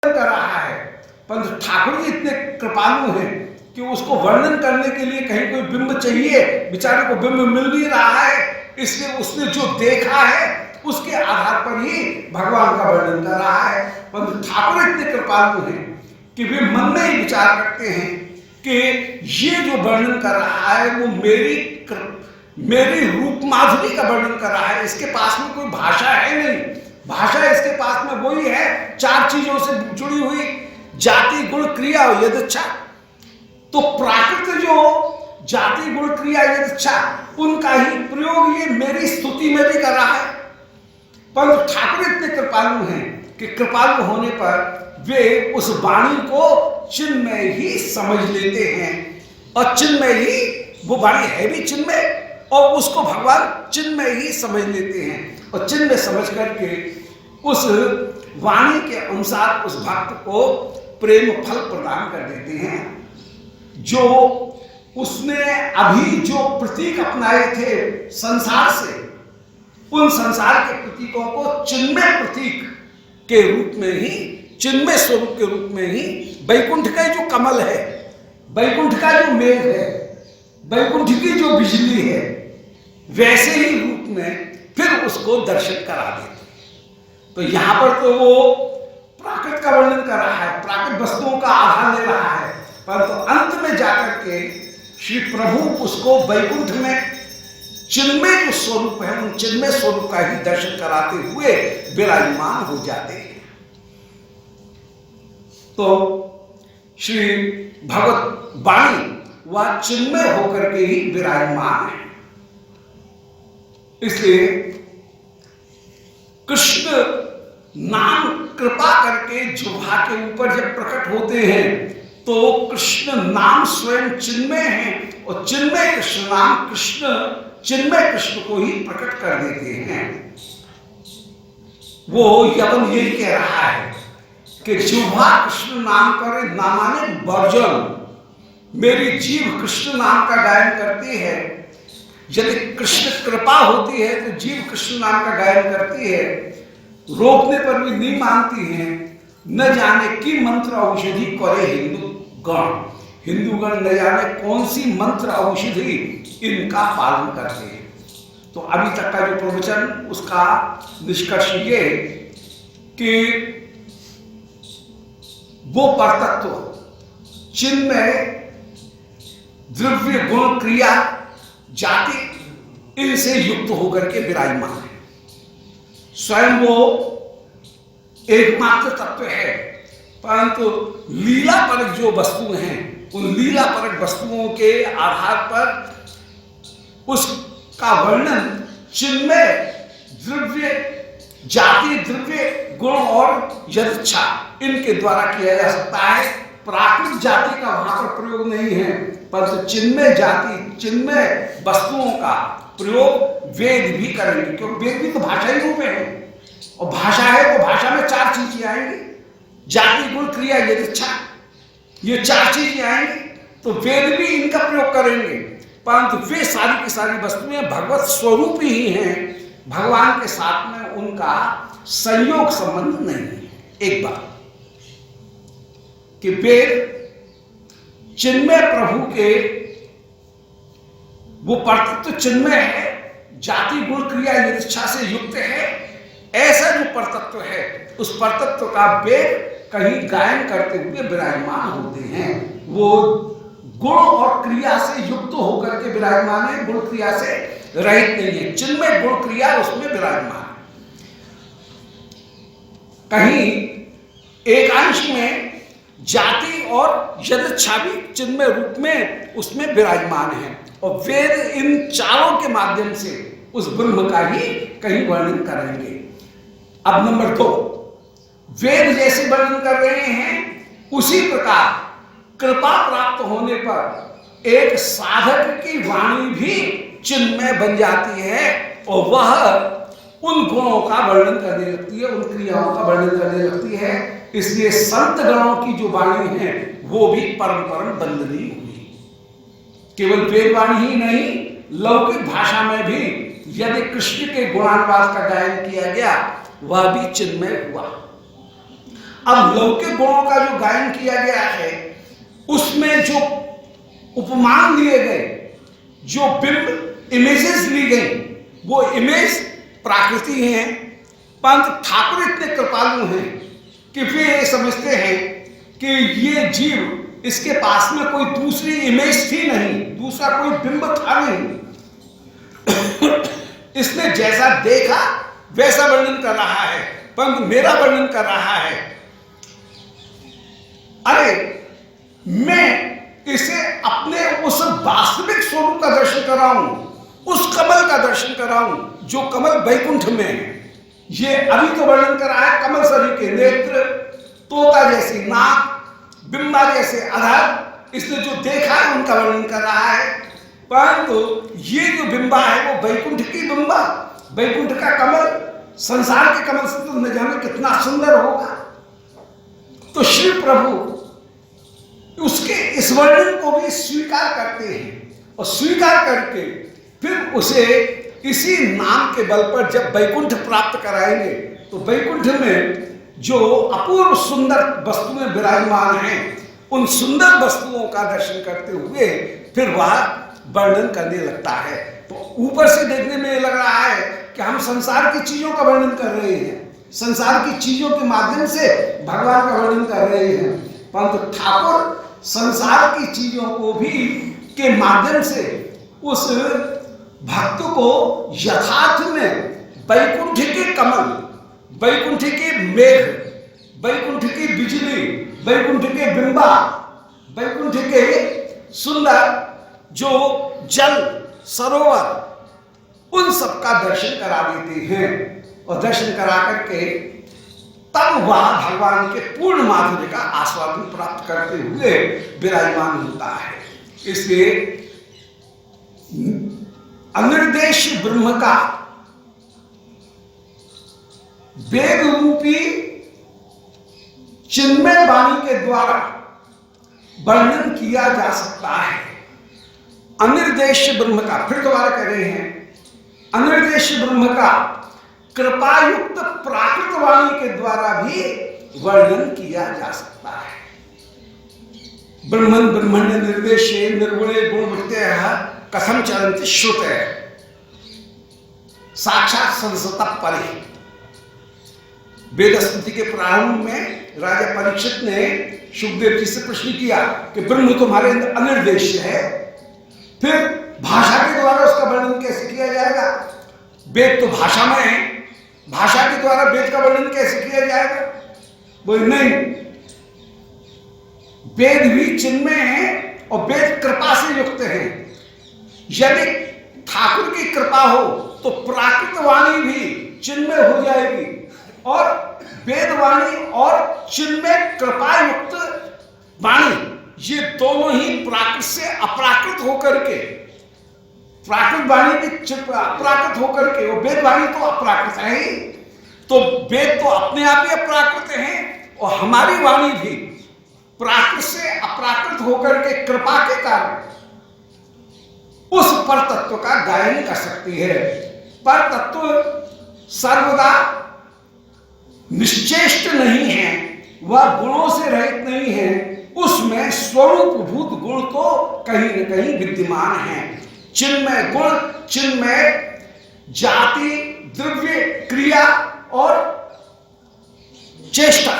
कर रहा है, परंतु ठाकुर जी इतने कृपालु हैं कि उसको वर्णन करने के लिए कहीं कोई बिंब चाहिए, बेचारे को बिंब मिल नहीं रहा है, इसलिए उसने जो देखा है उसके आधार पर ही भगवान का वर्णन कर रहा है। परंतु ठाकुर इतने कृपालु हैं कि वे मन में ही विचार करते हैं कि ये जो वर्णन कर रहा है वो मेरी रूप माधुरी का वर्णन कर रहा है। इसके पास में कोई भाषा है नहीं, भाषा इसके पास में वही है चार चीजों से जुड़ी हुई, जाति गुण क्रिया यदच्छा। तो प्राकृत जो जाति गुण क्रिया यदच्छा उनका ही प्रयोग ये मेरी स्तुति में भी कर रहा है। परंतु ठाकुर इतने कृपालु हैं कि कृपालु होने पर वे उस वाणी को चिन्मय ही समझ लेते हैं, और चिन्मय ही वो वाणी है भी चिन्मय, और उसको भगवान चिन्मय ही समझ लेते हैं, और चिन्मय समझ करके उस वाणी के अनुसार उस भक्त को प्रेम फल प्रदान कर देते हैं। जो उसने अभी जो प्रतीक अपनाए थे संसार से, उन संसार के प्रतीकों को चिन्मय प्रतीक के रूप में ही, चिन्मय स्वरूप के रूप में ही, वैकुंठ का जो कमल है, वैकुंठ का जो मेघ है, वैकुंठ की जो बिजली है, वैसे ही रूप में फिर उसको दर्शन करा देते। तो यहां पर तो वो प्राकृत का वर्णन कर रहा है, प्राकृत वस्तुओं का आधार ले रहा है, परंतु अंत में जाकर के श्री प्रभु उसको वैकुंठ में चिन्मय जो स्वरूप है, उन चिन्मय स्वरूप का ही दर्शन कराते हुए विराजमान हो जाते हैं। तो श्री भगवत वाणी वह चिन्मय होकर के ही विराजमान है। इसलिए कृष्ण नाम कृपा करके जिह्वा के ऊपर जब प्रकट होते हैं तो कृष्ण नाम स्वयं चिन्मय है, और चिन्मय कृष्ण नाम कृष्ण चिन्मय कृष्ण को ही प्रकट कर देते हैं। वो यवन यही कह रहा है कि जिह्वा कृष्ण नाम करे, नामाने वर्जन, मेरी जीव कृष्ण नाम का गायन करती है। यदि कृष्ण कृपा होती है तो जीव कृष्ण नाम का गायन करती है, रोकने पर भी नहीं मानती है। न जाने की मंत्र औषधि करे हिंदू गण, हिंदूगण न जाने कौन सी मंत्र औषधि इनका पालन करते हैं। तो अभी तक का जो प्रवचन उसका निष्कर्ष ये कि वो परतत्व चिन्मय द्रव्य गुण क्रिया जाति इनसे युक्त होकर के विराजमान है। स्वयं वो एकमात्र तत्व है, परंतु लीला परक जो वस्तु हैं, उन लीला परक वस्तुओं के आधार पर उसका वर्णन चिन्मय द्रव्य जाति द्रव्य गुण और यदच्छा इनके द्वारा किया जा सकता है। प्राकृत जाति का वहां पर प्रयोग नहीं है, परंतु चिन्मय जाति चिन्मय वस्तुओं का प्रयोग वेद भी करेंगे, क्योंकि वेद भी तो भाषा ही रूप है, और भाषा है तो भाषा में चार चीजें आएंगी, जाति गुण क्रिया यदच्छा, ये चार चीजें आएंगी, तो वेद भी इनका प्रयोग करेंगे। परंतु वे सारी की सारी वस्तुएं भगवत स्वरूप ही हैं, भगवान के साथ में उनका संयोग संबंध नहीं है। एक बात कि वेद चिन्मय प्रभु के वो परतत्व चिन्मय है, जाति गुण क्रिया यदच्छा से युक्त है, ऐसा जो परतत्व है उस परतत्व का वेद कहीं गायन करते हुए विराजमान होते हैं। वो गुण और क्रिया से युक्त होकर के विराजमान है, गुण क्रिया से रहित नहीं है, चिन्मय गुण क्रिया उसमें विराजमान है। कहीं एक अंश में जाति और यदच्छा भी चिन्मय रूप में उसमें विराजमान है, और वेद इन चारों के माध्यम से उस ब्रह्म का ही कहीं वर्णन करेंगे। अब नंबर 2, वेद जैसे वर्णन कर रहे हैं उसी प्रकार कृपा प्राप्त होने पर एक साधक की वाणी भी चिन्मय बन जाती है, और वह उन गुणों का वर्णन करने लगती है, उन क्रियाओं का वर्णन करने लगती है। इसलिए संत गणों की जो वाणी है वो भी परम परम वंदनीय हुई। केवल वेद वाणी ही नहीं, लौकिक भाषा में भी यदि कृष्ण के गुणानुवाद का गायन किया गया वह भी चिन्मय हुआ। अब लौकिक गुणों का जो गायन किया गया है उसमें जो उपमान दिए गए, जो बिंब इमेजेस ली गई, वो इमेज प्राकृति हैं, परंतु ठाकुर इतने कृपालु हैं कि वे ये समझते हैं कि ये जीव, इसके पास में कोई दूसरी इमेज थी नहीं, दूसरा कोई बिंब था नहीं। इसने जैसा देखा वैसा वर्णन कर रहा है, परंतु मेरा वर्णन कर रहा है। अरे मैं इसे अपने उस वास्तविक स्वरूप का दर्शन कराऊं, उस कमल का दर्शन कराऊं जो कमल वैकुंठ में है। ये अभी तो वर्णन कर रहा है कमल सरी के नेत्र, तोता जैसी नाक, बिंबा जैसे अधर, इसने जो देखा है उनका वर्णन कर रहा है। परंतु ये जो बिंबा है वो वैकुंठ की बिंबा, वैकुंठ का कमल संसार के कमल से तो न जाने कितना सुंदर होगा। तो श्री प्रभु उसके इस वर्णन को भी स्वीकार करते हैं और स्वीकार करके फिर उसे इसी नाम के बल पर जब वैकुंठ प्राप्त कराएंगे तो वैकुंठ में जो अपूर्व सुंदर वस्तुएं विराजमान हैं, उन सुंदर वस्तुओं का दर्शन करते हुए फिर वह वर्णन करने लगता है। तो ऊपर से देखने में लग रहा है कि हम संसार की चीजों का वर्णन कर रहे हैं, संसार की चीजों के माध्यम से भगवान का वर्णन कर रहे हैं, परंतु ठाकुर संसार की चीजों को भी के माध्यम से उस भक्त को यथार्थ में वैकुंठ के कमल, वैकुंठ के मेघ, वैकुंठ की बिजली, वैकुंठ के बिंबा, वैकुंठ के सुंदर जो जल सरोवर, उन सब का दर्शन करा देते हैं और दर्शन करा करके तब वह भगवान के पूर्ण माधुर्य का आस्वादन प्राप्त करते हुए विराजमान होता है। इसलिए अनिर्देश ब्रह्म का वेद रूपी चिन्मय वाणी के द्वारा वर्णन किया जा सकता है। अनिर्देश ब्रह्म का, फिर दोबारा कह रहे हैं, अनिर्देश ब्रह्म का कृपायुक्त प्राकृत वाणी के द्वारा भी वर्णन किया जा सकता है। ब्रह्मन ब्रह्मण्य निर्देशे निर्गुणे गुणवृत्तयः कथम चरन्ति श्रुतयः साक्षात संसतः परे। वेद स्तुति के प्रारंभ में राजा परीक्षित ने शुकदेव जी से प्रश्न किया कि ब्रह्म तुम्हारे अनिर्देश्य है, फिर भाषा के द्वारा उसका वर्णन कैसे किया जाएगा? वेद तो भाषा में है, भाषा के द्वारा वेद का वर्णन कैसे किया जाएगा? बोले नहीं, वेद भी चिन्मय है और वेद कृपा से युक्त है। यदि ठाकुर की कृपा हो तो प्राकृत वाणी भी चिन्मय हो जाएगी और वेद वाणी और चिन्मय कृपा युक्त वाणी, ये दोनों ही प्राकृत से अपराकृत होकर के, प्राकृत वाणी भी अपराकृत होकर के, वो वेद वाणी तो अपराकृत है ही, तो वेद तो अपने आप ही अपराकृत हैं और हमारी वाणी भी प्राकृत से अपराकृत होकर के कृपा के कारण उस पर तत्व का गायन कर सकती है। पर तत्व सर्वदा निश्चेष्ट नहीं है, वह गुणों से रहित नहीं है, उसमें स्वरूप भूत गुण तो कहीं न कहीं विद्यमान है। चिन्मय गुण, चिन्मय जाति, द्रव्य, क्रिया और चेष्टा,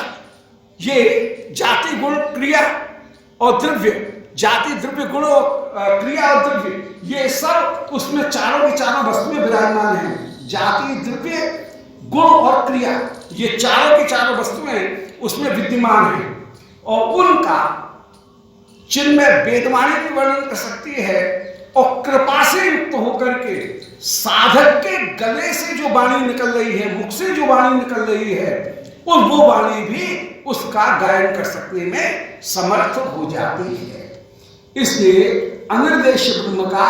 ये जाति गुण क्रिया और द्रव्य, जाति द्रव्य गुण क्रिया और द्रव्य, ये सब उसमें चारों की चारों वस्तुएं विराजमान हैं। जाति द्रव्य गुण और क्रिया, ये चारों की चारों वस्तुएं उसमें विद्यमान हैं और उनका चिन्मय वेदवाणी भी वर्णन कर सकती है और कृपा से युक्त होकर के साधक के गले से जो वाणी निकल रही है, मुख से जो वाणी निकल रही है, और वो वाणी भी उसका गायन कर सकने में समर्थ हो जाती है। इसलिए अनिर्देश ब्रह्म का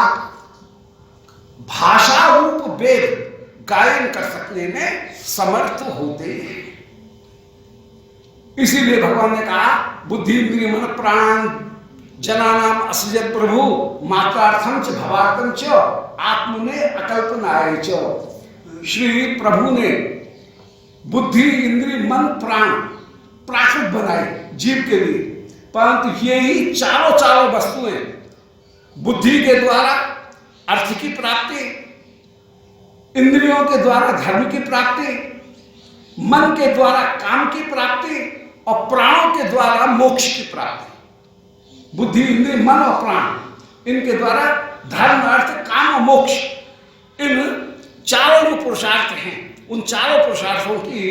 भाषा रूप वेद गायन कर सकने में समर्थ होते हैं। इसीलिए भगवान ने कहा बुद्धि इंद्रिय मन प्राण जनानाम असृजत प्रभु मात्रार्थम च भवार्थम च आत्मने अकल्पनाय च। श्री प्रभु ने बुद्धि इंद्रिय मन प्राण प्राकृत बनाई जीव के लिए, परंतु ये ही चारों वस्तुएं बुद्धि के द्वारा अर्थ की प्राप्ति, इंद्रियों के द्वारा धर्म की प्राप्ति, मन के द्वारा काम की प्राप्ति और प्राणों के द्वारा मोक्ष की प्राप्ति। बुद्धि, इंद्रिय, मन और प्राण, इनके द्वारा धर्म, अर्थ, काम और मोक्ष, इन चारों जो पुरुषार्थ हैं, उन चारों पुरुषार्थों की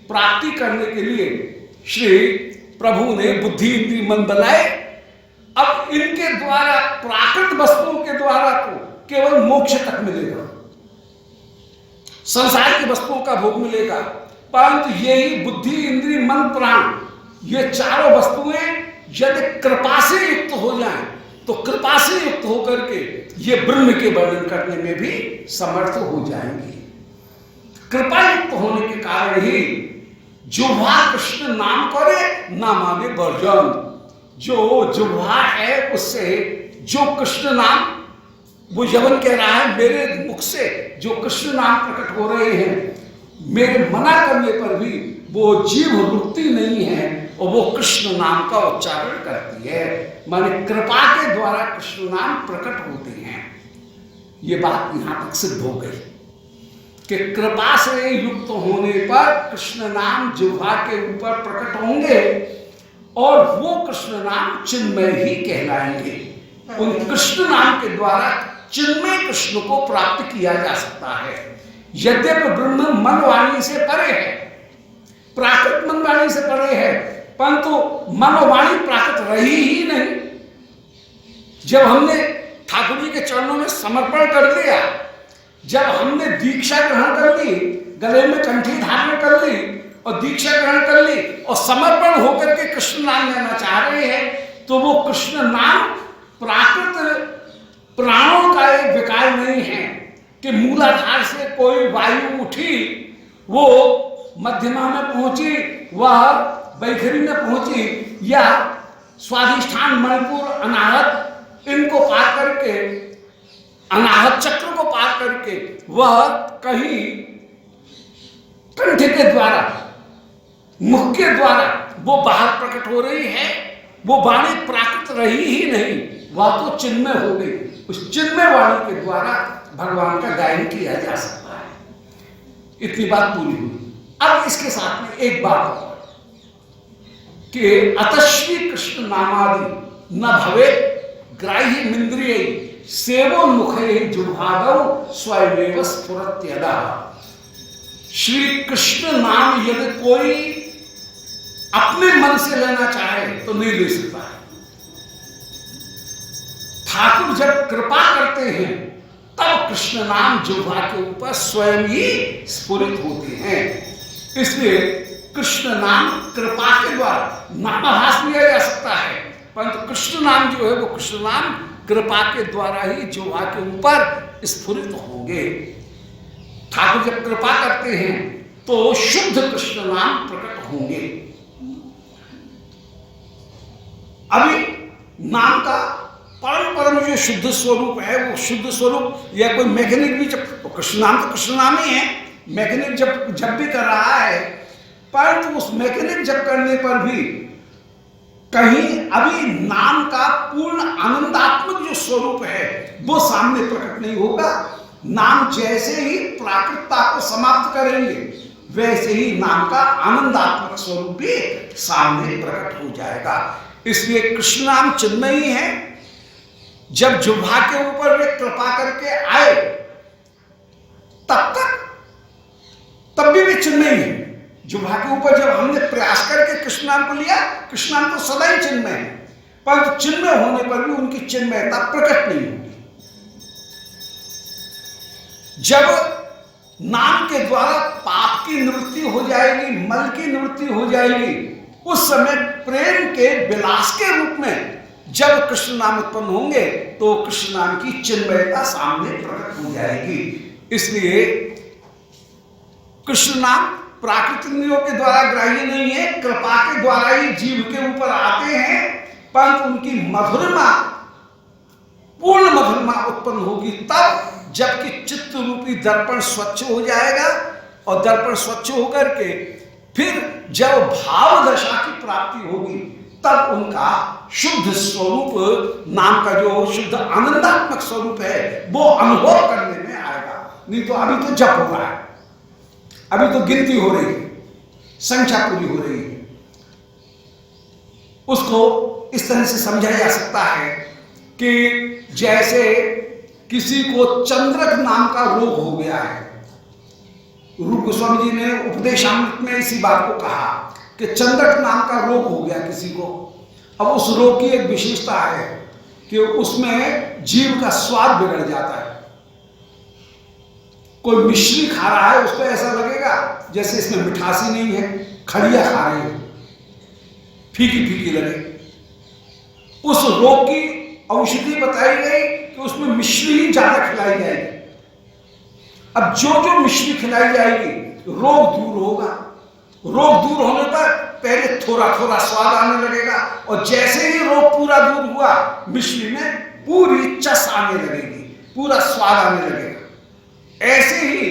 प्राप्ति करने के लिए श्री प्रभु ने बुद्धि, इंद्रिय, मन बनाए। अब इनके द्वारा प्राकृत वस्तुओं के द्वारा तो केवल मोक्ष तक मिलेगा, संसार की वस्तुओं का भोग मिलेगा, परंतु यही बुद्धि, इंद्रिय, मन, प्राण, ये चारों वस्तुएं यदि कृपा से युक्त हो जाएं तो कृपा से युक्त होकर के ये ब्रह्म के वर्णन करने में भी समर्थ हो जाएंगे। कृपा युक्त होने के कारण ही जुह्वा कृष्ण नाम करे ना माने वर्जन। जो जुह्वा है उससे जो कृष्ण नाम, वो यवन कह रहा है मेरे मुख से जो कृष्ण नाम प्रकट हो रहे हैं, मेरे मना करने पर भी वो जीभ रुकती नहीं है और वो कृष्ण नाम का उच्चारण करती है, माने कृपा के द्वारा कृष्ण नाम प्रकट होते हैं। ये बात यहां तक सिद्ध हो गई कि कृपा से युक्त होने पर कृष्ण नाम जिह्वा के ऊपर प्रकट होंगे और वो कृष्ण नाम चिन्मय ही कहलाएंगे। उन कृष्ण नाम के द्वारा चिन्मय कृष्ण को प्राप्त किया जा सकता है। यद्यपि ब्रह्म मन वाणी से परे है, प्राकृत मन वाणी से परे है, परंतु मन वाणी प्राकृत रही ही नहीं। जब हमने ठाकुर जी के चरणों में समर्पण कर दिया, जब हमने दीक्षा ग्रहण कर ली, गले में कंठी धारण कर ली और दीक्षा ग्रहण कर ली और समर्पण होकर के कृष्ण नाम लेना चाह रहे हैं, तो वो कृष्ण नाम प्राकृत प्राणों का एक विकार नहीं है कि मूलाधार से कोई वायु उठी, वो मध्यमा में पहुंची, वह वैखरी में पहुंची, या स्वाधिष्ठान, मणिपुर, अनाहत, इनको पार करके, अनाहत चक्र को पार करके वह कहीं कंठ के द्वारा, मुख के द्वारा वो बाहर प्रकट हो रही है। वो वाणी प्राकृत रही ही नहीं, वह तो चिन्मय हो गई। उस चिन्मय वाणी के द्वारा भगवान का गायन किया जा सकता है। इतनी बात पूरी हुई। अब इसके साथ में एक बात और कि अतश्वी कृष्ण नामादि न भवे ग्राह्य इंद्रिय सेवोन्मुखे जुह्वादौ स्वयमेव स्फुरत्यदा। श्री कृष्ण नाम यदि कोई अपने मन से लेना चाहे तो नहीं ले सकता है। ठाकुर जब कृपा करते हैं तब कृष्ण नाम जिह्वा के ऊपर स्वयं ही स्फुरित होते हैं। इसलिए कृष्ण नाम कृपा के द्वारा नामाभास लिया जा सकता है, परंतु कृष्ण नाम जो है वो कृष्ण नाम कृपा के द्वारा ही जिह्वा के ऊपर स्फुरित होंगे। ठाकुर जब कृपा करते हैं तो शुद्ध कृष्ण नाम प्रकट होंगे। अभी नाम का परम जो शुद्ध स्वरूप है, वो शुद्ध स्वरूप या कोई मैकेनिक भी, जब तो कृष्ण नाम तो कृष्ण नाम ही है, मैकेनिक जब भी कर रहा है, परंतु उस मैकेनिक जब करने पर भी कहीं अभी नाम का पूर्ण आनंदात्मक जो स्वरूप है वो सामने प्रकट नहीं होगा। नाम जैसे ही प्राकृतता को समाप्त करेंगे वैसे ही नाम का आनंदात्मक स्वरूप भी सामने प्रकट हो जाएगा। इसलिए कृष्ण नाम चिन्मयी है। जब जिह्वा के ऊपर वे कृपा करके आए तब भी वे चिन्मयी है। जिह्वा के ऊपर जब हमने प्रयास करके कृष्ण नाम को लिया, कृष्ण नाम तो सदा ही चिन्मय है, परंतु चिन्मय होने पर भी उनकी चिन्मयता प्रकट नहीं होगी। जब नाम के द्वारा पाप की निवृत्ति हो जाएगी, मल की निवृत्ति हो जाएगी, उस समय प्रेम के विलास के रूप में जब कृष्ण नाम उत्पन्न होंगे तो कृष्ण नाम की चिन्मयता सामने प्रकट हो जाएगी। इसलिए कृष्ण नाम प्राकृत इंद्रियों के द्वारा ग्राह्य नहीं है, कृपा के द्वारा ही जीव के ऊपर आते हैं, परंतु उनकी मधुरमा, पूर्ण मधुरमा उत्पन्न होगी तब जबकि चित्त रूपी दर्पण स्वच्छ हो जाएगा और दर्पण स्वच्छ होकर के फिर जब भाव दशा की प्राप्ति होगी तब उनका शुद्ध स्वरूप नाम का जो शुद्ध आनंदात्मक स्वरूप है वो अनुभव करने में आएगा। नहीं तो अभी तो जप हो रहा है, अभी तो गिनती हो रही है, संख्या पूरी हो रही है। उसको इस तरह से समझा जा सकता है कि जैसे किसी को चंद्रक नाम का रोग हो गया है। रूप गोस्वामी जी ने उपदेशामृत में इसी बात को कहा कि चंद्रक नाम का रोग हो गया किसी को। अब उस रोग की एक विशेषता है कि उसमें जीव का स्वाद बिगड़ जाता है। कोई मिश्री खा रहा है, उसको ऐसा लगेगा जैसे इसमें मिठासी नहीं है, खड़िया खा रही है, फीकी फीकी लगे। उस रोग की औषधि बताई गई कि उसमें मिश्री ही ज्यादा खिलाई जाएगी। अब जो जो मिश्री खिलाई जाएगी रोग दूर होगा। रोग दूर होने पर पहले थोड़ा थोड़ा स्वाद आने लगेगा और जैसे ही रोग पूरा दूर हुआ मिश्री में पूरी चस आने लगेगी, पूरा स्वाद आने लगेगा। ऐसे ही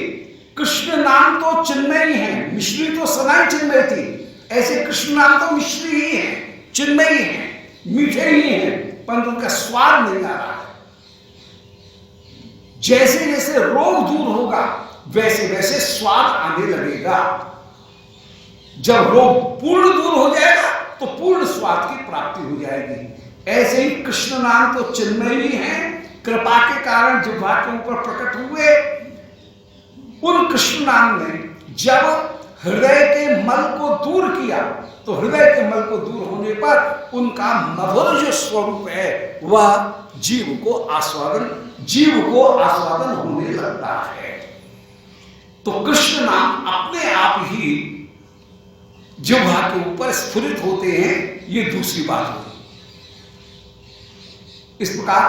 कृष्ण नाम तो चिन्मय ही है, मिश्री तो सनाई चिन्मय थी। ऐसे कृष्ण नाम तो मिश्री ही है, चिन्मय ही है, मीठे ही है, परंतु उनका स्वाद नहीं आ रहा है। जैसे जैसे रोग दूर होगा वैसे वैसे स्वाद आने लगेगा। जब रोग पूर्ण दूर हो जाएगा तो पूर्ण स्वाद की प्राप्ति हो जाएगी। ऐसे ही कृष्ण नाम तो चिन्मय ही है, कृपा के कारण जिह्वा के ऊपर प्रकट हुए। उन कृष्ण नाम ने जब हृदय के मल को दूर किया तो हृदय के मल को दूर होने पर उनका मधुर जो स्वरूप है वह जीव को आस्वादन होने लगता है। तो कृष्ण नाम अपने आप ही जिह्वा के ऊपर स्फुरित होते हैं, ये दूसरी बात होगी। इस प्रकार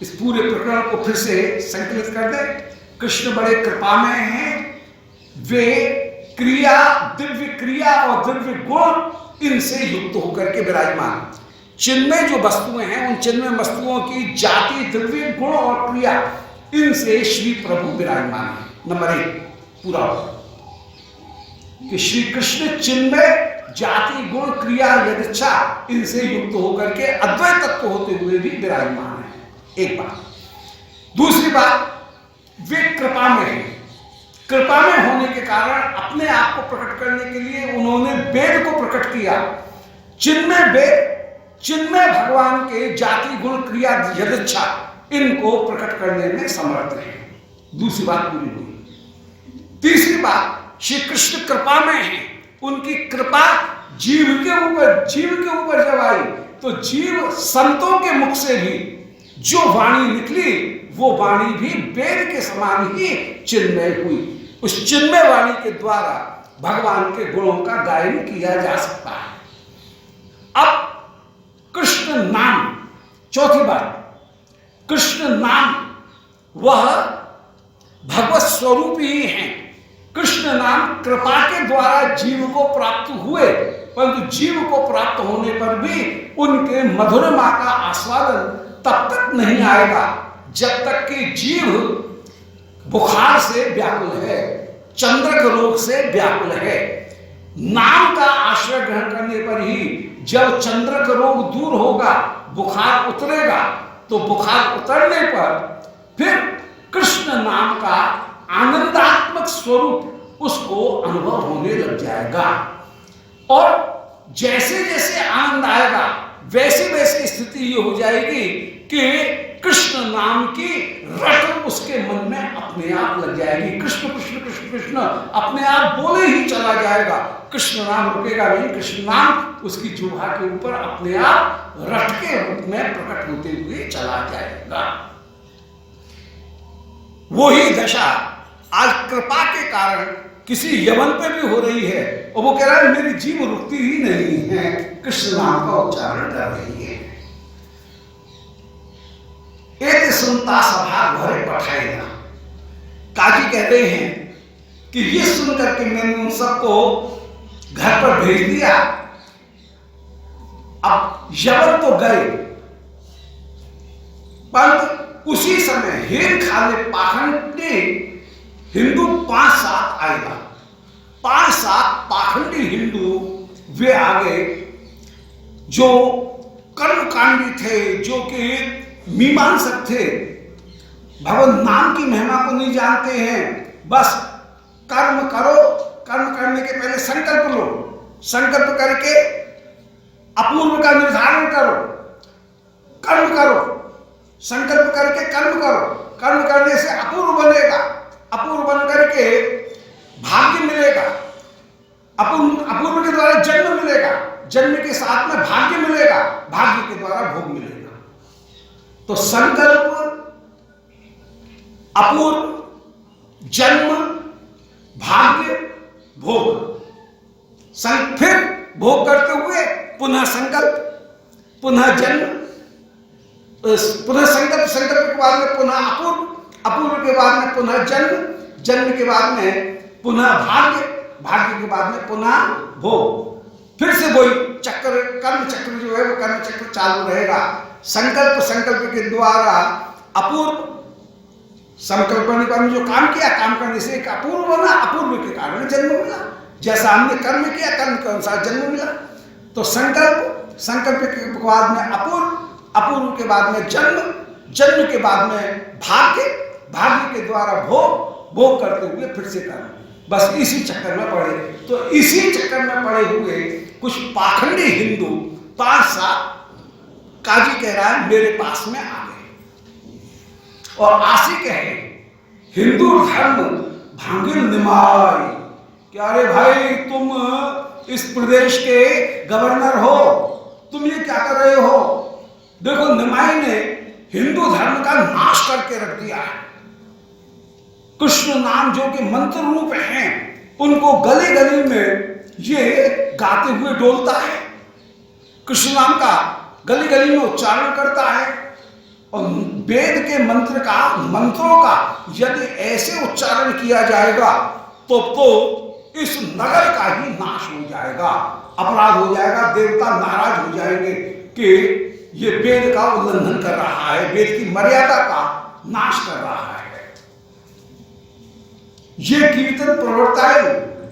इस पूरे प्रकरण को फिर से संकलित कर दे। कृष्ण बड़े कृपामय हैं, वे क्रिया, दिव्य क्रिया और दिव्य गुण इनसे युक्त होकर के विराजमान। चिन्मय जो वस्तुएं हैं उन चिन्मय वस्तुओं की जाति, दिव्य गुण और क्रिया इनसे श्री प्रभु विराजमान है। नंबर 1 पूरा हो कि श्री कृष्ण चिन्मय, जाति, गुण, क्रिया, यदच्छा इनसे युक्त होकर के अद्वैत तत्व होते हुए भी विराजमान है। एक बात। दूसरी बात, वे कृपा में है। कृपा में होने के कारण अपने आप को प्रकट करने के लिए उन्होंने वेद को प्रकट किया। चिन्मय वेद, चिन्मय भगवान के जाति, गुण, क्रिया, यदच्छा इनको प्रकट करने में समर्थ है। दूसरी बात पूरी हुई। तीसरी बात, श्री कृष्ण कृपा में है। उनकी कृपा जीव के ऊपर जब आई तो जीव संतों के मुख से भी जो वाणी निकली वो वाणी भी वेद के समान ही चिन्मय हुई। उस चिन्मय वाणी के द्वारा भगवान के गुणों का गायन किया जा सकता है। अब कृष्ण नाम, चौथी बात, कृष्ण नाम वह भगवत स्वरूप ही है। कृष्ण नाम कृपा के द्वारा जीव को प्राप्त हुए, परंतु जीव को प्राप्त होने पर भी उनके मधुरमा का आस्वादन तब तक नहीं आएगा जब तक कि जीव बुखार से व्याकुल है, चंद्रक रोग से व्याकुल है। नाम का आश्रय ग्रहण करने पर ही जब चंद्रक रोग दूर होगा, बुखार उतरेगा, तो बुखार उतरने पर फिर कृष्ण नाम का आनंदात्मक स्वरूप उसको अनुभव होने लग जाएगा। और जैसे जैसे आनंद आएगा वैसे वैसे स्थिति ये हो जाएगी कि कृष्ण नाम की रट उसके मन में अपने आप लग जाएगी। कृष्ण कृष्ण कृष्ण कृष्ण अपने आप बोले ही चला जाएगा। कृष्ण नाम रुकेगा नहीं, कृष्ण नाम उसकी जिह्वा के ऊपर अपने आप रट के रूप में प्रकट होते हुए चला जाएगा। वही दशा आज कृपा के कारण किसी यवन पे भी हो रही है और वो कह रहा है मेरी जीभ रुकती ही नहीं है, कृष्ण नाम का उच्चारण कर रही है। एक सुनता सभा भरे पठाएगा। काजी कहते हैं कि ये सुनकर के मैंने उन सबको घर पर भेज दिया। अब यवन तो गए, परंतु उसी समय हेर खाले पाखंड ने हिंदू 5-7 आएगा 5-7 पाखंडी हिंदू वे आ गए, जो कर्मकांडी थे, जो कि मीमांसक थे, भगवान नाम की महिमा को नहीं जानते हैं। बस कर्म करो, कर्म करने के पहले संकल्प लो, संकल्प करके अपूर्व का निर्धारण करो, कर्म करो, संकल्प करके कर्म करो, कर्म करने से अपूर्व बनेगा, अपूर्व बन करके भाग्य मिलेगा, अपूर्व के द्वारा जन्म मिलेगा, जन्म के साथ में भाग्य मिलेगा, भाग्य के द्वारा भोग मिलेगा। तो संकल्प, अपूर्व, जन्म, भाग्य, भोग, फिर भोग करते हुए पुनः संकल्प, पुनः जन्म, पुनः संकल्प, संकल्प के बाद में पुनः अपूर्व, अपूर्व के बाद में पुनः जन्म, जन्म के बाद में पुनः भाग्य, भाग्य के बाद में पुनः भोग। फिर से वही चक्र, कर्म चक्र जो है वो कर्म चक्र चालू रहेगा। संकल्प, संकल्प के द्वारा अपूर्व, संकल्प करने का जो काम किया, काम करने से एक अपूर्व बना, अपूर्व के कारण जन्म मिला। जैसा हमने कर्म किया, कर्म के अनुसार जन्म मिला। तो संकल्प, संकल्प के बाद में अपूर्व, अपूर्व के बाद में जन्म, जन्म के बाद में भाग्य, भाग्य के द्वारा भोग, भोग करते हुए फिर से कर्म। बस इसी चक्कर में पड़े। तो इसी चक्कर में पड़े हुए कुछ पाखंडी हिंदू 5-7 काजी कह रहा है मेरे पास में आ गए और आशी कहे हिंदू धर्म भांगिल निमाई, कि अरे भाई तुम इस प्रदेश के गवर्नर हो, तुम ये क्या कर रहे हो? देखो निमाई ने हिंदू धर्म का नाश करके रख दिया है। कृष्ण नाम जो कि मंत्र रूप हैं, उनको गली गली में ये गाते हुए डोलता है, कृष्ण नाम का गली गली में उच्चारण करता है। और वेद के मंत्र का, मंत्रों का यदि ऐसे उच्चारण किया जाएगा तो इस नगर का ही नाश हो जाएगा, अपराध हो जाएगा, देवता नाराज हो जाएंगे कि ये वेद का उल्लंघन कर रहा है, वेद की मर्यादा का नाश कर रहा है। ये कीर्तन प्रवर्ताए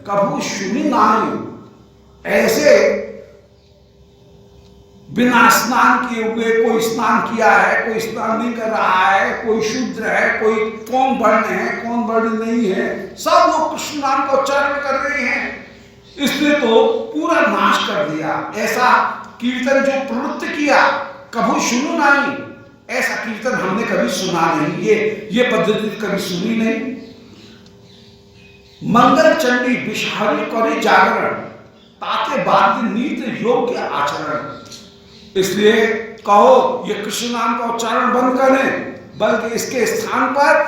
कभू सुनी नाई, ऐसे बिना स्नान किए हुए, कोई स्नान किया है, कोई स्नान नहीं कर रहा है, कोई शूद्र है, कोई कौन वर्ण है, कौन वर्ण नहीं है, सब लोग कृष्ण नाम का उच्चारण कर रहे हैं। इसने तो पूरा नाश कर दिया। ऐसा कीर्तन जो प्रवृत्त किया, कभू सुनो नहीं, ऐसा कीर्तन हमने कभी सुना नहीं, ये पद्धति कभी सुनी नहीं। मंगल चंडी विषहारी करे जागरण, ताके बाद नीत योग्य आचरण। इसलिए कहो ये कृष्ण नाम का उच्चारण बंद करें, बल्कि इसके स्थान पर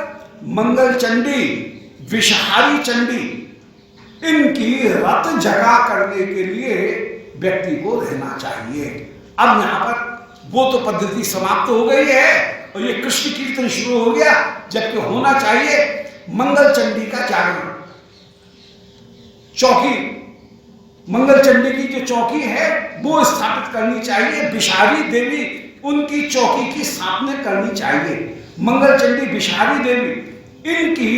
मंगल चंडी, विषहारी चंडी, इनकी रत जगा करने के लिए व्यक्ति को रहना चाहिए। अब यहां पर वो तो पद्धति समाप्त हो गई है और ये कृष्ण कीर्तन शुरू हो गया, जबकि होना चाहिए मंगल चंडी का जागरण। चौकी, मंगल चंडी की जो चौकी है वो स्थापित करनी चाहिए, विषहारी देवी उनकी चौकी की स्थापना करनी चाहिए। मंगल चंडी, विषहारी देवी, इनकी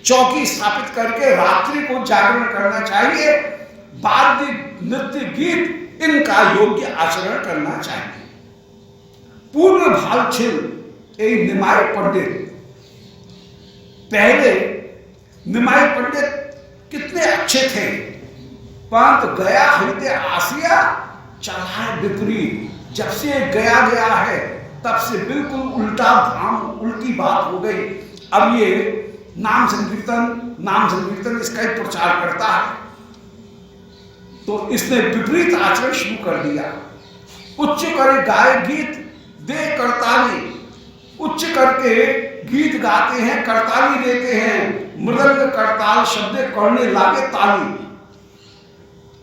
चौकी स्थापित करके रात्रि को जागरण करना चाहिए। वाद्य, नृत्य, गीत, इनका योग्य आचरण करना चाहिए। पूर्व भालछिल एक निमाय पंडित, पहले निमाय पंडित कितने अच्छे थे, परंतु गया हृदय आसिया चला विपरीत। जब से गया है तब से बिल्कुल उल्टा धाम, उल्टी बात हो गई। अब ये नाम संकीर्तन इसका ही प्रचार करता है, तो इसने विपरीत आचरण शुरू कर दिया। उच्च करे गाय गीत दे करताली, उच्च करके गीत गाते हैं, करताली देते हैं। मृदंग करताल शब्द करने लागे ताली,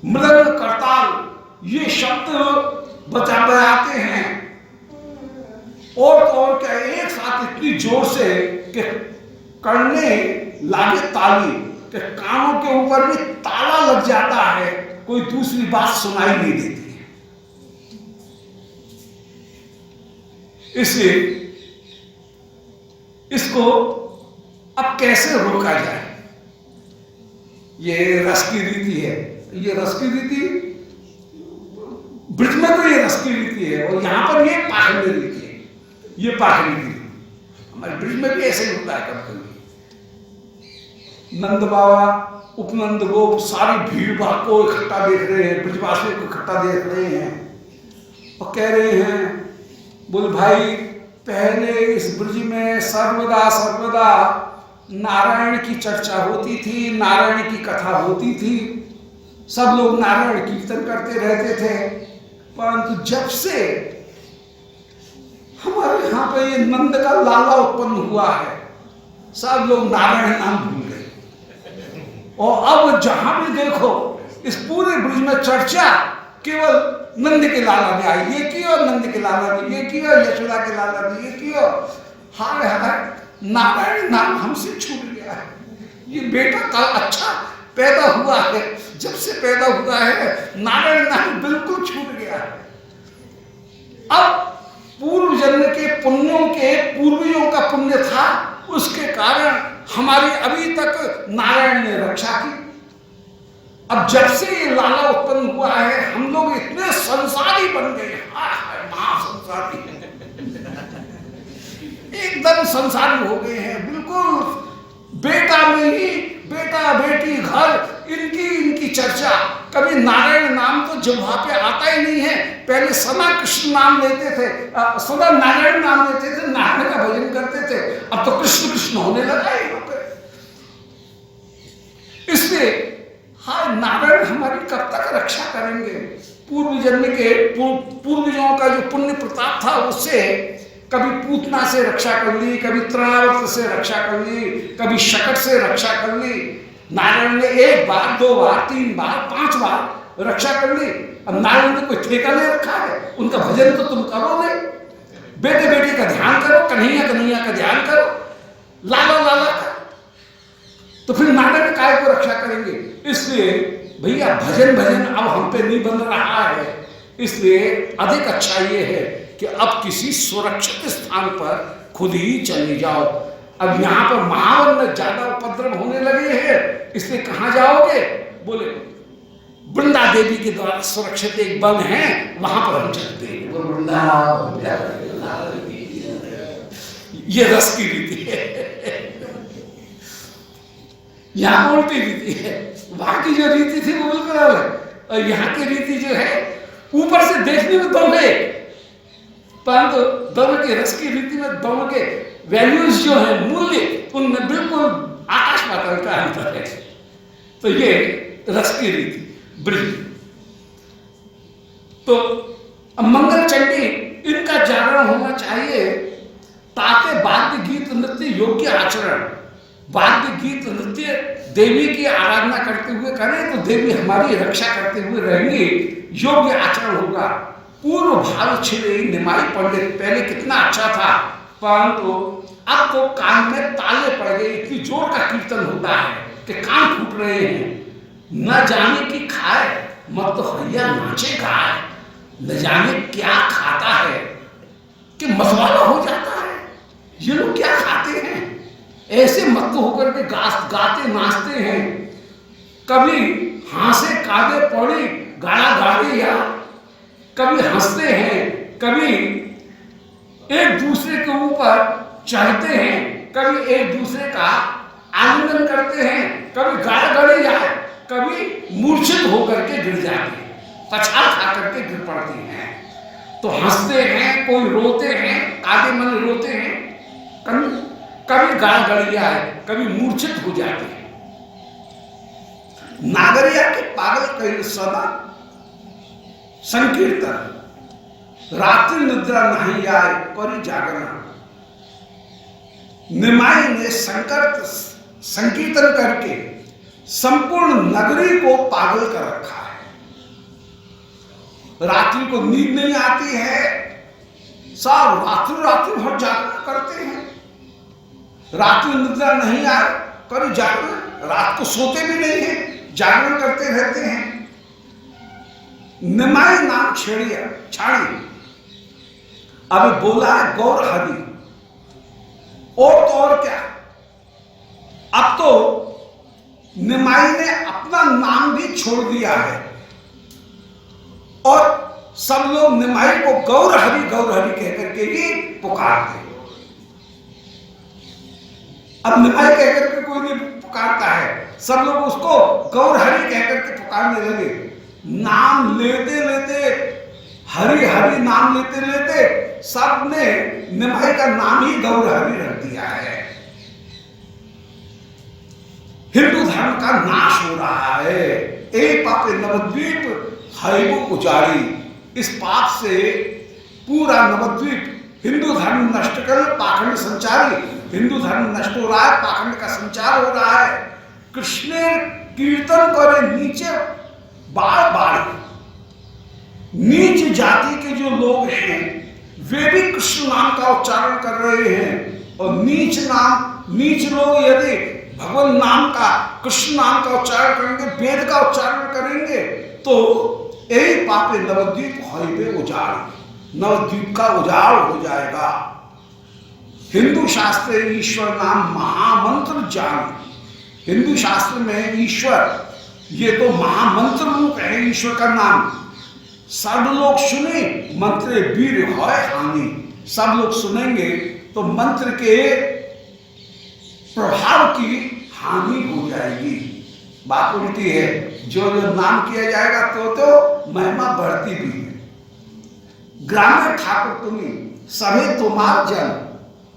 मृदंग करताल ये शब्द बजाते हैं और क्या एक साथ इतनी जोर से कि करने लागे ताली, कि कानों के ऊपर भी ताला लग जाता है, कोई दूसरी बात सुनाई नहीं देती है। इसलिए इसको अब कैसे रोका जाए? ये रस की रीति है। ये रस की रीति ब्रज में तो ये रस की रीति है, और यहाँ पर ये पाखंडी रीति है, ये पाखंडी रीति। हमारे ब्रज में भी ऐसे ही होता है कभी कभी। नंद बाबा, उपनंद गोप सारी भीड़ भाड़ को इकट्ठा देख रहे हैं, ब्रजवासियों को इकट्ठा देख रहे हैं और कह रहे हैं, बोल भाई पहले इस ब्रज में सर्वदा सर्वदा नारायण की चर्चा होती थी, नारायण की कथा होती थी, सब लोग नारायण कीर्तन करते रहते थे, परंतु जब से हमारे यहाँ पे ये नंद का लाला उत्पन्न हुआ है, सब लोग नारायण नाम भूल गए। और अब जहां भी देखो इस पूरे ब्रज में चर्चा केवल नंद के लाला ने आई, ये किया नंद के लाला ने ये किया, यशोदा के लाला ने ये किया। हाय हाय, नारायण नाम हमसे छूट गया है। ये बेटा कल अच्छा पैदा हुआ है, जब से पैदा हुआ है नारायण नाम बिल्कुल छूट गया है। अब पूर्व जन्म के पुण्यों के, पूर्वजों का पुण्य था, उसके कारण हमारी अभी तक नारायण ने रक्षा की। अब जब से ये लाला उत्पन्न हुआ है, हम लोग इतने संसारी बन गए, महासंसारी, एकदम संसारी हो गए हैं, बिल्कुल बेटा में ही बेटा बेटी घर इनकी चर्चा। कभी नारायण नाम तो जिह्वा पे आता ही नहीं है। पहले सदा कृष्ण नाम लेते थे, सदा नारायण नाम लेते थे, नारायण का भजन करते थे, अब तो कृष्ण कृष्ण होने लगा है यहाँ पे। इसलिए हाँ, नारायण हमारी कब तक रक्षा करेंगे? पूर्व जन्म के पूर्वजों का जो पुण्य प्रताप था, उससे कभी पूतना से रक्षा कर ली, कभी तृणावर्त से रक्षा कर ली, कभी शकट से रक्षा कर ली। नारायण ने 1 बार 2 बार 3 बार 5 बार रक्षा कर ली। अब नारायण ने कोई ठेका नहीं रखा है, उनका भजन तो तुम करो नहीं, बेटे बेटे का ध्यान करो, कन्हैया कन्हैया का ध्यान करो, लाला लाला का, तो फिर नारायण काय को रक्षा करेंगे? इसलिए भैया भजन भजन अब हम पे नहीं बन रहा है। इसलिए अधिक अच्छा ये है कि अब किसी सुरक्षित स्थान पर खुद ही चले जाओ। अब यहाँ पर महावन में ज्यादा उपद्रव होने लगे हैं, इसलिए कहाँ जाओगे? बोले वृंदा देवी के द्वारा सुरक्षित एक वन है, वहां पर हम चलते हैं। ये रस की रीति है, यहाँ उल्टी रीति है। वहां की जो रीति थी वो बिल्कुल अलग, और यहाँ की रीति जो है ऊपर से देखने में दोनों है, परंतु दोनों के रस की रीति में दोनों के वैल्यूज जो है, मूल्य, उनमें बिल्कुल आकाश पाताल का अंतर है। तो ये रस की रीति ब्रज। तो मंगल चंडी इनका जागरण होना चाहिए, ताकि वाद्य गीत नृत्य योग्य आचरण, वाद्य गीत नृत्य देवी की आराधना करते हुए करें तो देवी हमारी रक्षा करते हुए रहेंगी, योग्य आचरण होगा। पूर्व भाव छिड़े निमाई पंडित पहले कितना अच्छा था, परंतु अब तो कान में ताले पड़ गए, इतनी जोर का कीर्तन होता है कि कान फूट रहे हैं। न जाने की खाए मत तो हैया नाचे गाए, न जाने क्या खाता है कि मतवाला हो जाता है। ये लोग क्या खाते हैं? ऐसे मत होकर के गाते नाचते हैं, कभी हांसे कादे पौड़ी गाड़ा गाड़ी, या कभी हंसते हैं, कभी एक दूसरे के ऊपर चढ़ते हैं, कभी एक दूसरे का आलिंगन करते हैं, कभी गाड़ा गाड़ी जाए, कभी मूर्छित होकर के गिर जाते हैं, पछाड़ खा करके गिर पड़ते हैं। तो हंसते हैं, कोई रोते हैं, कादे मन रोते हैं, कभी गाड़ गड़िया है, कभी मूर्छित हो जाते हैं। नागरिया के पागल कहीं सदा संकीर्तन, रात्रि निद्रा नहीं आए करी जागरण। निमाई ने संकीर्तन करके संपूर्ण नगरी को पागल कर रखा है। रात्रि को नींद नहीं आती है, सब रात्रि भर जागरण करते हैं। रात्रि निद्रा नहीं आए करी जागरण, रात को सोते भी नहीं है, जागरण करते रहते हैं। निमाई नाम छेड़िया छाड़ी, अभी बोला है गौर हरि, और तो और क्या, अब तो निमाई ने अपना नाम भी छोड़ दिया है और सब लोग निमाई को गौर हरि कह करके ही पुकारते। अब निमाई कह करके कोई नहीं पुकारता है, सब लोग उसको गौर हरि कह करके पुकारने लगे। नाम लेते लेते, हरि हरि नाम लेते लेते सबने निमाई का नाम ही गौर हरि रख दिया है। हिंदू धर्म का नाश हो रहा है। एक पापे नवद्वीप हैबो उजाड़ी, इस पाप से पूरा नवद्वीप हिंदू धर्म नष्ट कर, पाखंड संचारी, हिंदू धर्म नष्ट हो रहा है, पाखंड का संचार हो रहा है। कृष्ण कीर्तन करे नीचे बार बार, नीच जाति के जो लोग हैं वे भी कृष्ण नाम का उच्चारण कर रहे हैं और नीच लोग यदि भगवान नाम का, कृष्ण नाम का उच्चारण करेंगे, वेद का उच्चारण करेंगे तो यही पापे नवद्वीप हैबे उजाड़, नवद्वीप का उजाड़ हो जाएगा। हिंदू शास्त्र ईश्वर नाम महामंत्र जान, हिंदू शास्त्र में ईश्वर ये तो महामंत्र रूप है ईश्वर का नाम। सब लोग सुने मंत्र वीर है हानि, सब लोग सुनेंगे तो मंत्र के प्रभाव की हानि हो जाएगी। बात उल्टी है, जो जो नाम किया जाएगा तो महिमा बढ़ती भी है। ग्रामीण ठाकुर तुम्हें सभी तुम्हार जन,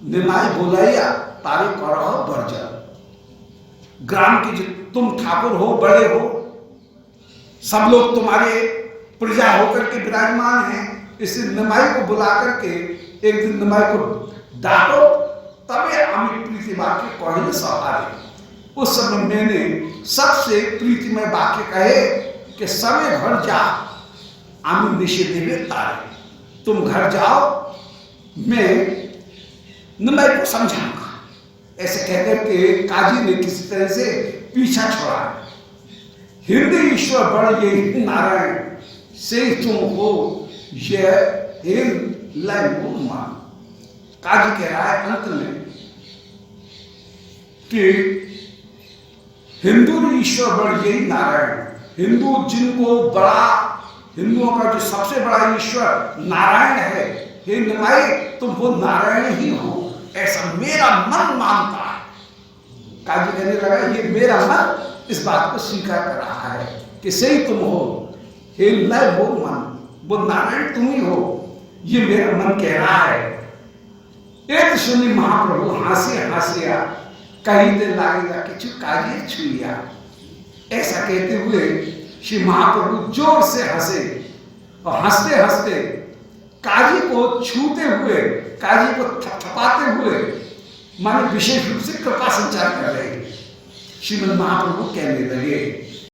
निमाई बोलैया तारे करह बर्जन। ग्राम की जो तुम ठाकुर हो, बड़े हो, सब लोग तुम्हारे प्रजा होकर के विराजमान हैं, इसलिए निमाई को बुला करके एक दिन निमाई को डांटो, तबे आमी प्रीति वाक्य कहने सहारे। उस समय मैंने सबसे प्रीतिमय वाक्य कहे कि समय घर जा आमी निषेधे तारे, तुम घर जाओ, मैं निमाई को समझाऊंगा। ऐसे कहकर के काजी ने किसी तरह से पीछा छोड़ा। हिंदी ईश्वर बड़ ये नारायण से तुम हो ये मान। काजी कह रहा है अंत में कि हिंदू ईश्वर बड़ यही नारायण, हिंदू जिनको बड़ा, हिंदुओं का जो सबसे बड़ा ईश्वर नारायण है, हे निमाई तुम वो नारायण ही हो, ऐसा मेरा मन मानता है। काजी कहने लगा ये मेरा मन इस बात को स्वीकार कर रहा है कि सही तुम हो, हे मैं वो मन, वो नारायण तुम ही हो, ये मेरा मन कह रहा है। एक सुनी महाप्रभु हासिया कहीं दे लागेगा कि काजी छुइया। ऐसा कहते हुए श्री महाप्रभु जोर से हंसे और हंसते हंसते काजी को छूते हुए, काजी को थपथपाते हुए, माने विशेष रूप से कृपा संचार कर रहे। श्रीमद् महाप्रभु कहने लगे